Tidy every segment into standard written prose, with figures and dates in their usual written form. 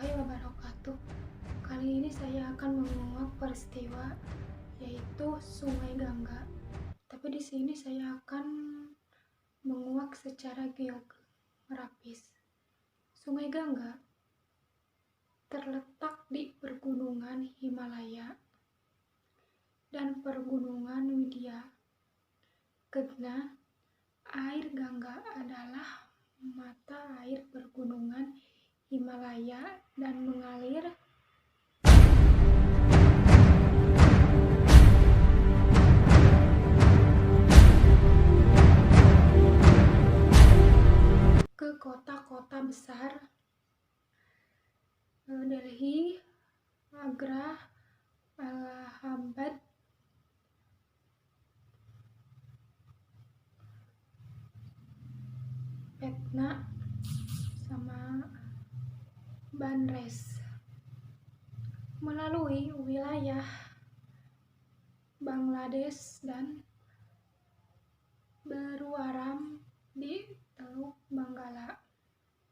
warahmatullahi wabarakatuh. Kali ini saya akan menguak peristiwa yaitu Sungai Gangga. Tapi di sini saya akan menguak secara geografis. Sungai Gangga terletak di pergunungan Himalaya dan pergunungan Widya. Karena air Gangga adalah mata air pergunungan Himalaya dan mengalir ke kota-kota besar Delhi, Agra, Allahabad, Patna, sama Bandres, melalui wilayah Bangladesh dan beruaram di Teluk Benggala.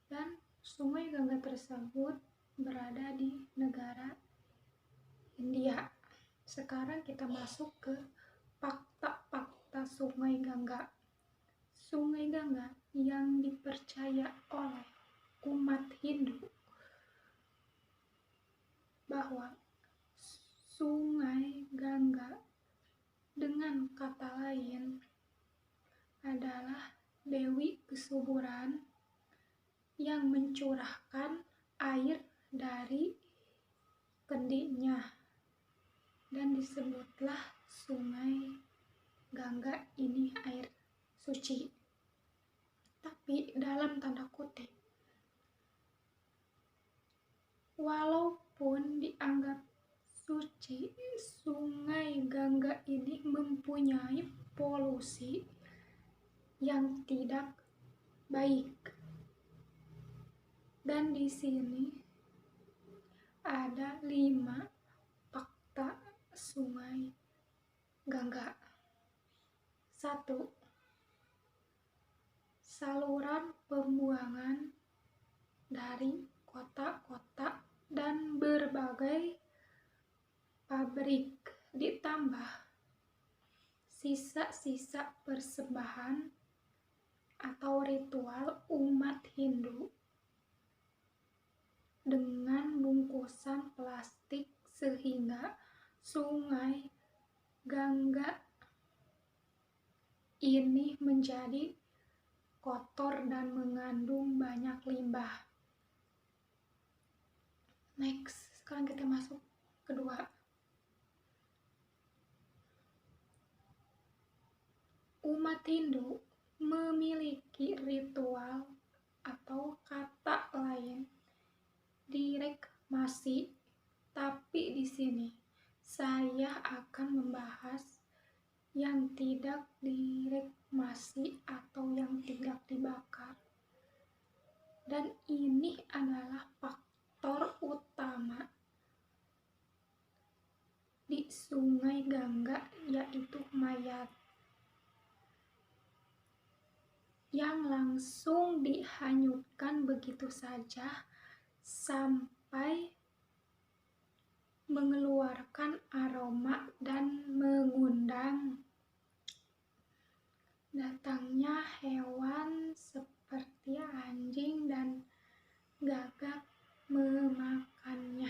Dan Sungai Gangga tersebut berada di negara India. Sekarang kita masuk ke fakta-fakta Sungai Gangga. Sungai Gangga yang dipercaya oleh umat Hindu bahwa Sungai Gangga dengan kata lain adalah Dewi Kesuburan yang mencurahkan air dari kendinya, dan disebutlah Sungai Gangga ini air suci. Tapi dalam tanda kutip, walaupun dianggap suci, Sungai Gangga ini mempunyai polusi yang tidak baik. Dan di sini ada 5 fakta Sungai Gangga. 1. Saluran pembuangan dari kota-kota dan berbagai pabrik, ditambah sisa-sisa persembahan atau ritual umat Hindu dengan bungkusan plastik, sehingga Sungai Gangga ini menjadi kotor dan mengandung banyak limbah. Next, sekarang kita masuk kedua. Umat Hindu memiliki ritual atau kata lain direkmasi, tapi di sini saya akan membahas yang tidak direkmasi atau yang tidak dibakar. Dan ini adalah faktor utama di Sungai Gangga, yaitu mayat yang langsung dihanyutkan begitu saja sampai mengeluarkan aroma dan mengundang datangnya hewan seperti anjing dan gagak memakannya.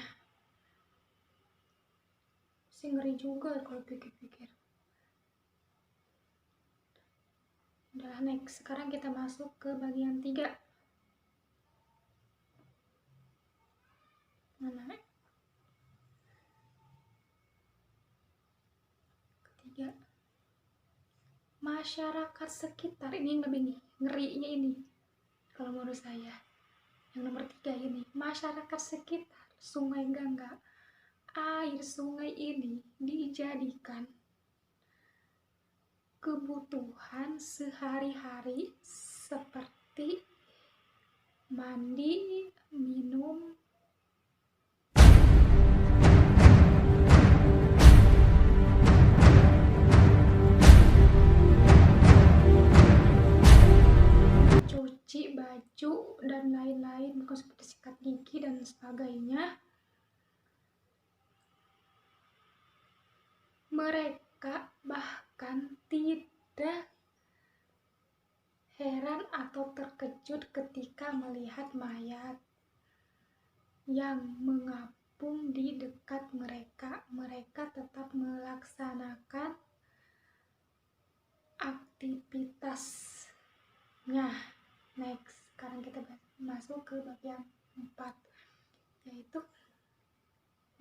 Ngeri juga kalau pikir-pikir. Udah, next. Sekarang kita masuk ke bagian 3. Mana? Ketiga. Masyarakat sekitar, ini yang lebih ngerinya ini kalau menurut saya. Yang nomor 3 ini, masyarakat sekitar Sungai Gangga, air sungai ini dijadikan kebutuhan sehari-hari seperti mandi, minum, cuci baju, dan lain-lain, bukan seperti sikat gigi dan dan sebagainya, mereka bahkan tidak heran atau terkejut ketika melihat mayat yang mengapung di dekat mereka. Mereka tetap melaksanakan aktivitasnya. Next, sekarang kita masuk ke bab yang 4, yaitu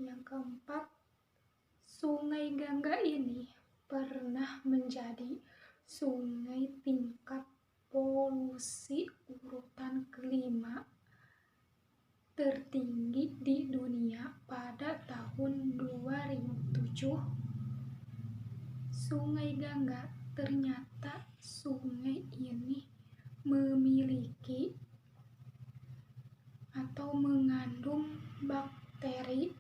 yang keempat, Sungai Gangga ini pernah menjadi sungai tingkat polusi urutan kelima tertinggi di dunia pada tahun 2007. Sungai Gangga, ternyata sungai ini memiliki atau mengandung bakteri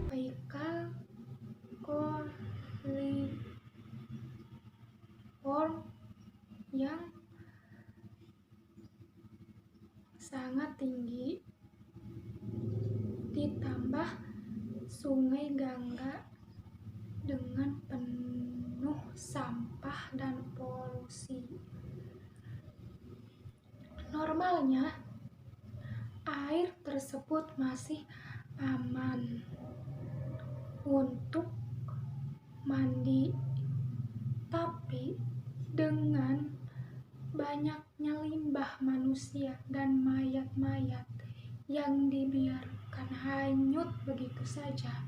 fecal coliform yang sangat tinggi. Ditambah Sungai Gangga dengan penuh sampah dan polusi. Normalnya air tersebut masih aman untuk mandi, tapi dengan banyaknya limbah manusia dan mayat-mayat yang dibiarkan hanyut begitu saja,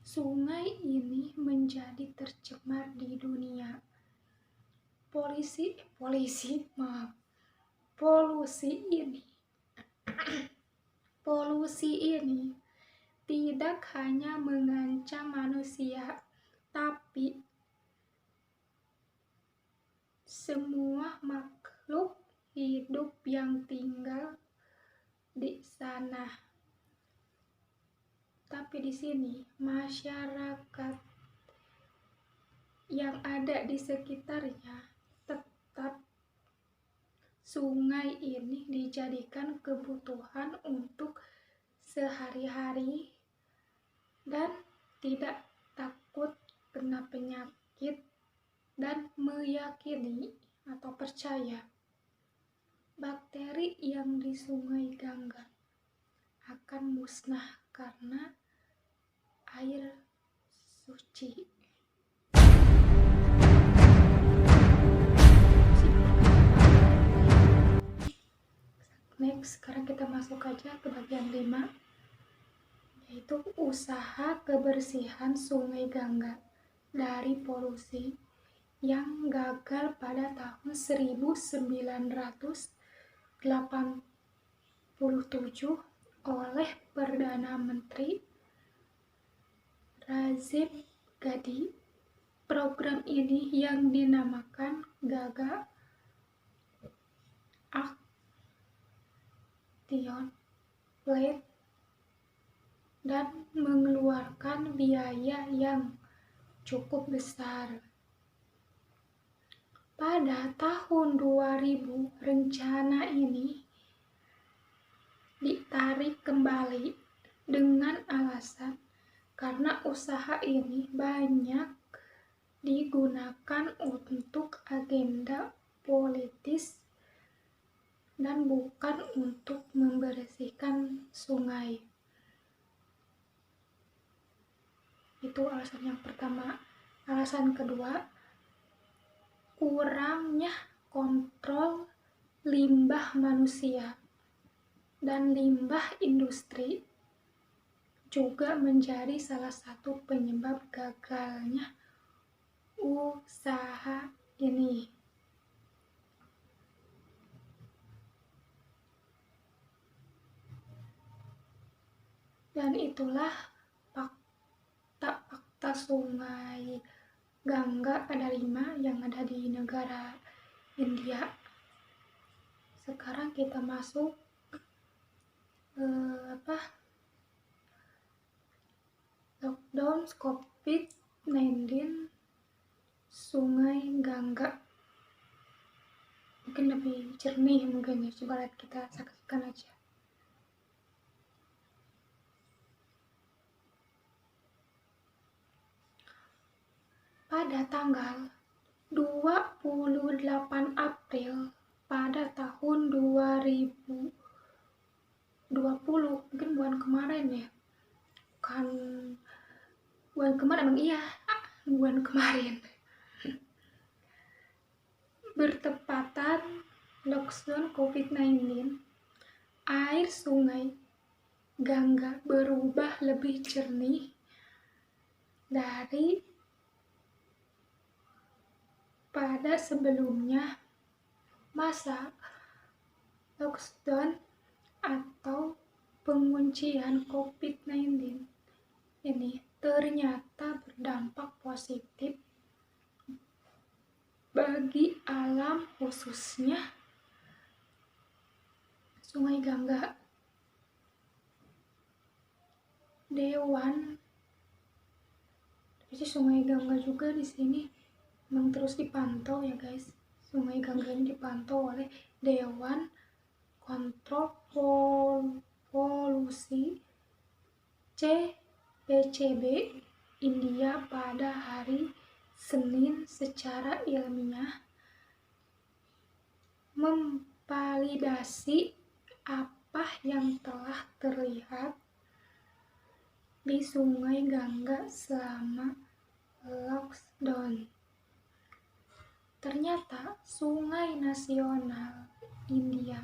sungai ini menjadi tercemar di dunia. Polusi ini tidak hanya mengancam manusia, tapi semua makhluk hidup yang tinggal di sana. Tapi di sini masyarakat yang ada di sekitarnya tetap sungai ini dijadikan kebutuhan untuk sehari-hari dan tidak takut kena penyakit, dan meyakini atau percaya bakteri yang di Sungai Gangga akan musnah karena air suci. Next, sekarang kita masuk aja ke bagian 5, yaitu usaha kebersihan Sungai Gangga dari polusi yang gagal pada tahun 1987 oleh Perdana Menteri Rajiv Gandhi. Program ini yang dinamakan Ganga Action Plan dan mengeluarkan biaya yang cukup besar. Pada tahun 2000, rencana ini ditarik kembali dengan alasan karena usaha ini banyak digunakan untuk agenda politis dan bukan untuk membersihkan sungai. Itu alasan yang pertama. Alasan kedua, kurangnya kontrol limbah manusia dan limbah industri juga menjadi salah satu penyebab gagalnya usaha ini. Dan itulah fakta Sungai Gangga ada 5 yang ada di negara India. Sekarang kita masuk lockdown COVID-19 Sungai Gangga. Mungkin lebih jernih mungkin ya, coba lihat kita saksikan aja. Pada tanggal 28 April pada tahun 2020, mungkin bulan kemarin ya, kan bulan kemarin, emang iya bulan kemarin, bertepatan lockdown COVID-19, air Sungai Gangga berubah lebih jernih dari pada sebelumnya. Masa lockdown atau penguncian COVID-19 ini ternyata berdampak positif bagi alam, khususnya Sungai Gangga. Tapi Sungai Gangga juga di sini memang terus dipantau ya guys. Sungai Gangga ini dipantau oleh Dewan Kontrol Polusi (CPCB) India pada hari Senin secara ilmiah memvalidasi apa yang telah terlihat di Sungai Gangga selama lockdown. Ternyata Sungai Nasional India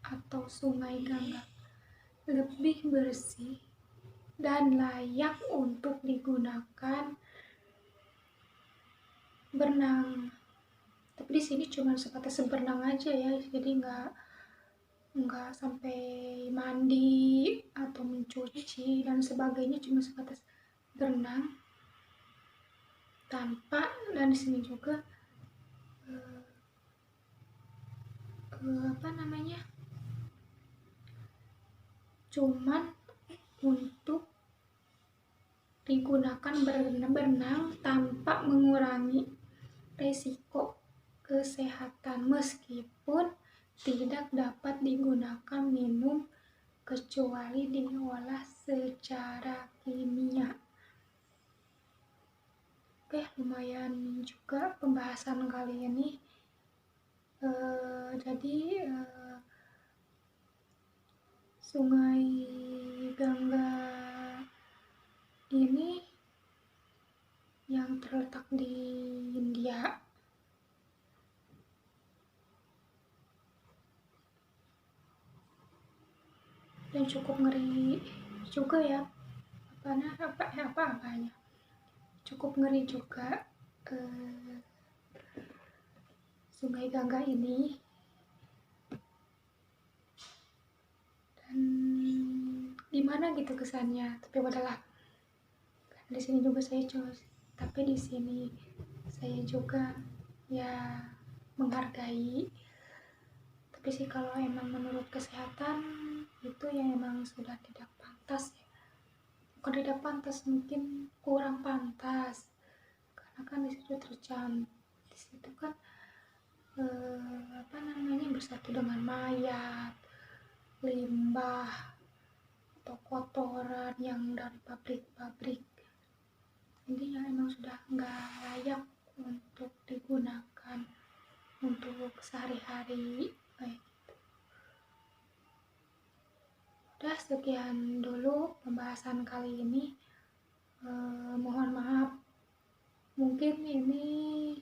atau Sungai Gangga lebih bersih dan layak untuk digunakan berenang. Tapi di sini cuma sebatas berenang aja ya, jadi nggak sampai mandi atau mencuci dan sebagainya, cuma sebatas berenang tanpa. Dan di sini juga cuman untuk digunakan berenang tanpa mengurangi resiko kesehatan, meskipun tidak dapat digunakan minum kecuali diolah secara kimia. Oke, lumayan juga pembahasan kali ini. Sungai Gangga ini yang terletak di India dan cukup ngeri juga ya, apanya cukup ngeri juga Sungai Gangga ini. Dan gimana gitu kesannya, tapi udahlah, di sini juga saya tapi di sini saya juga ya menghargai. Tapi sih kalau emang menurut kesehatan itu yang emang sudah tidak pantas ya, bukan tidak pantas, mungkin kurang pantas, karena kan di situ kan bersatu dengan mayat, limbah atau kotoran yang dari pabrik-pabrik. Jadi yang emang sudah nggak layak untuk digunakan untuk sehari-hari kayak gitu. Udah, sekian dulu pembahasan kali ini. Mohon maaf, mungkin ini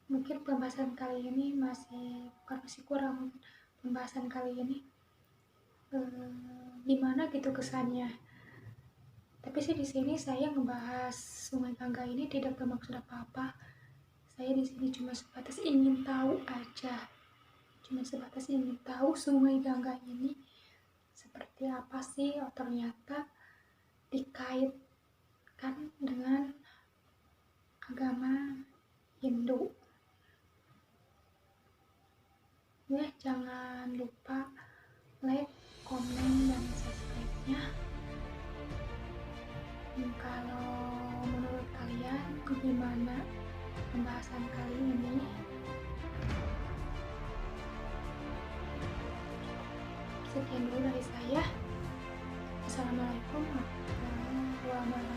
mungkin pembahasan kali ini masih kurang. Pembahasan kali ini gimana gitu kesannya. Tapi sih di sini saya ngebahas Sungai Gangga ini tidak bermaksud apa-apa. Saya di sini cuma sebatas ingin tahu aja. Sungai Gangga ini seperti apa sih. Oh, ternyata dikaitkan dengan agama Hindu. Ya, jangan lupa like, komen, dan subscribe. selanjutnya. Kalau menurut kalian gimana pembahasan kali ini? Sekian dulu dari saya. Assalamualaikum warahmatullahi wabarakatuh.